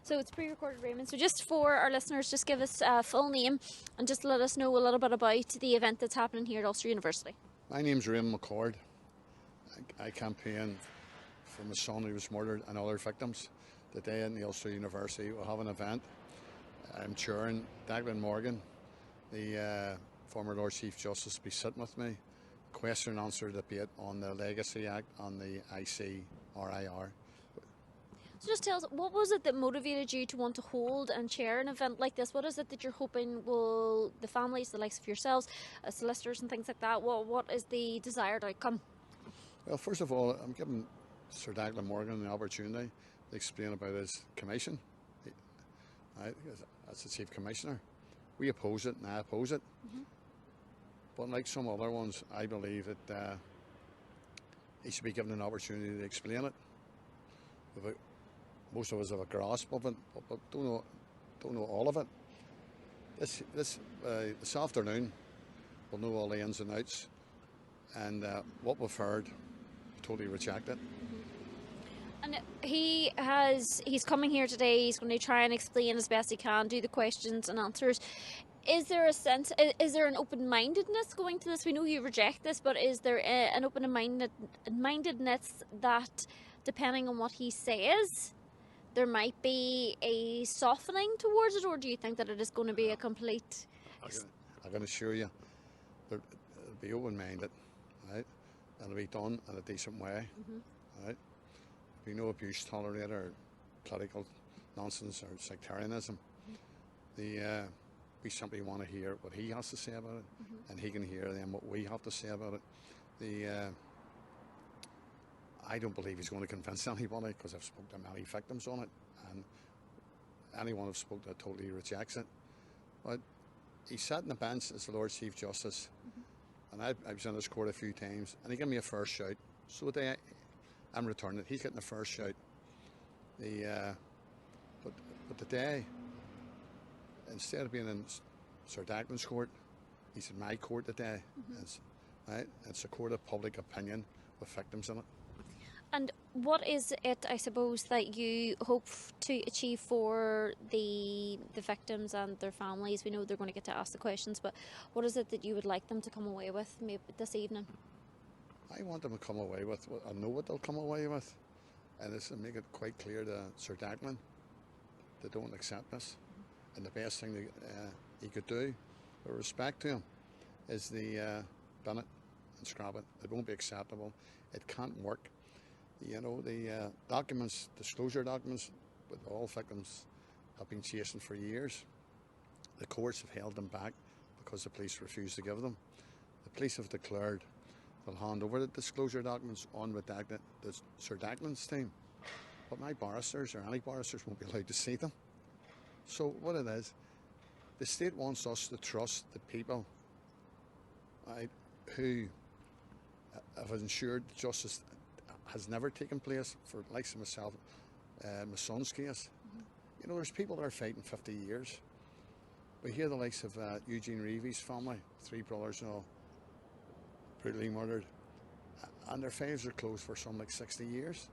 So it's pre-recorded, Raymond. So just for our listeners, just give us a full name and just let us know a little bit about the event that's happening here at Ulster University. My name's Raymond. I campaign for my son who was murdered and other victims. Today in the Ulster University we'll have an event. I'm chairing Declan Morgan, the former Lord Chief Justice, will be sitting with me. Question and answer debate on the Legacy Act and the ICRIR. So just tell us, what was it that motivated you to want to hold and chair an event like this? What is it that you're hoping will, the families, the likes of yourselves, solicitors and things like that, what is the desired outcome? Well, first of all, I'm giving Sir Declan Morgan the opportunity to explain about his commission. As the Chief Commissioner, we oppose it and I oppose it. But like some other ones, I believe that he should be given an opportunity to explain it. Most of us have a grasp of it, but don't know all of it. This afternoon, we'll know all the ins and outs, and what we've heard, totally reject it. And he's coming here today. He's going to try and explain as best he can, do the questions and answers. Is there a sense? Is there an open-mindedness going to this? We know you reject this, but is there an open-mindedness that, depending on what he says, there might be a softening towards it, or do you think that it is going to be a complete? I can assure you, it'll be open-minded, right? It'll be done in a decent way, right? There'll be no abuse tolerated or political nonsense or sectarianism. We simply want to hear what he has to say about it, and he can hear then what we have to say about it. I don't believe he's going to convince anybody, because I've spoken to many victims on it, and anyone I've spoken to totally rejects it. But he sat in the bench as the Lord Chief Justice, and I was in his court a few times, and he gave me a first shout. So today I'm returning it. He's getting the first shout. But today, instead of being in Sir Declan's court, he's in my court today. It's a court of public opinion with victims in it. And what is it, I suppose, that you hope to achieve for the victims and their families? We know they're going to get to ask the questions, but what is it that you would like them to come away with maybe this evening? I want them to come away with, I know what they'll come away with, and it's to make it quite clear to Sir Declan they don't accept this. And the best thing that he could do, with respect to him, is the bin it and scrap it. It won't be acceptable. It can't work. You know, the documents, disclosure documents with all victims have been chasing for years. The courts have held them back because the police refused to give them. The police have declared they'll hand over the disclosure documents on with Sir Declan's team. But my barristers or any barristers won't be allowed to see them. So what it is, the state wants us to trust the people, right, who have ensured justice has never taken place for likes of myself, my son's case. You know, there's people that are fighting 50 years. We hear the likes of Eugene Reevy's family, 3 brothers and all, brutally murdered, and their files are closed for some like 60 years.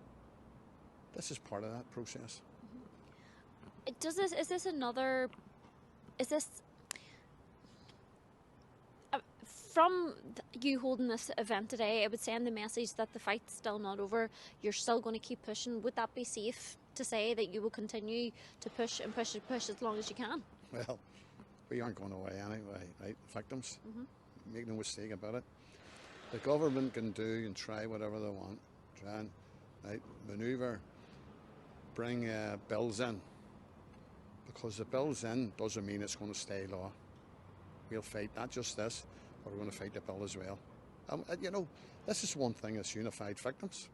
This is part of that process. From you holding this event today, it would send the message that the fight's still not over. You're still going to keep pushing. Would that be safe to say, that you will continue to push and push and push as long as you can? Well, we aren't going away anyway, right? Victims, make no mistake about it. The government can do and try whatever they want, try and manoeuvre, bring bills in. Because the bills in doesn't mean it's going to stay law. We'll fight not just this, but we're going to fight the bill as well. You know, this is one thing, it's unified victims.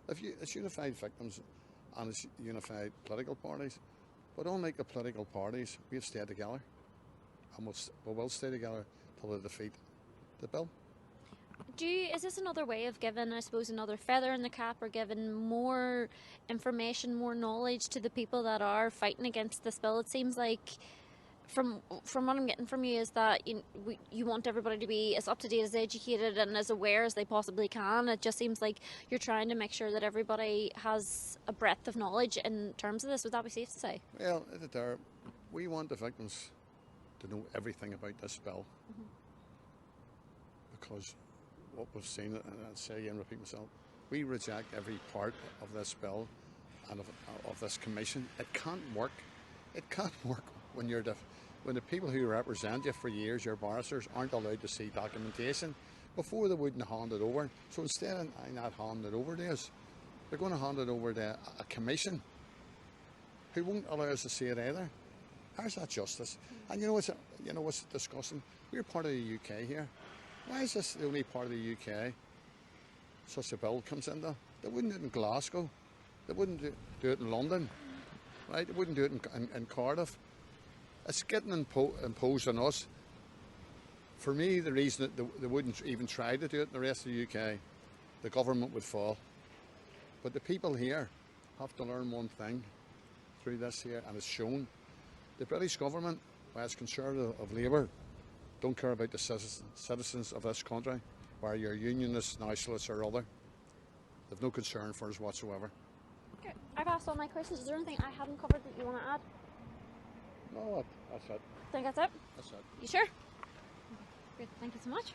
It's unified victims and it's unified political parties. But unlike the political parties, we've stayed together. And we will stay together till they defeat the bill. Is this another way of giving, I suppose, another feather in the cap, or giving more information, more knowledge to the people that are fighting against this bill? It seems like from what I'm getting from you is that you want everybody to be as up to date, as educated, and as aware as they possibly can. It just seems like you're trying to make sure that everybody has a breadth of knowledge in terms of this. Would that be safe to say? Well, we want the victims to know everything about this bill, because what we've seen, and I'll say again, repeat myself, we reject every part of this bill and of this commission. It can't work. It can't work when when the people who represent you for years, your barristers, aren't allowed to see documentation. Before, they wouldn't hand it over. So instead of not handing it over to us, they're going to hand it over to a commission who won't allow us to see it either. How's that justice? And you know what's disgusting? We're part of the UK here. Why is this the only part of the UK such a bill comes into? They wouldn't do it in Glasgow. They wouldn't do it in London. Right? They wouldn't do it in Cardiff. It's getting imposed on us. For me, the reason that they wouldn't even try to do it in the rest of the UK, the government would fall. But the people here have to learn one thing through this here, and it's shown. The British government, why it's Conservative of Labour, don't care about the citizens of this country, whether you're unionist, nationalist or other. They've no concern for us whatsoever. Okay, I've asked all my questions. Is there anything I haven't covered that you want to add? No, that's it. I think that's it. That's it. You sure? Great, thank you so much.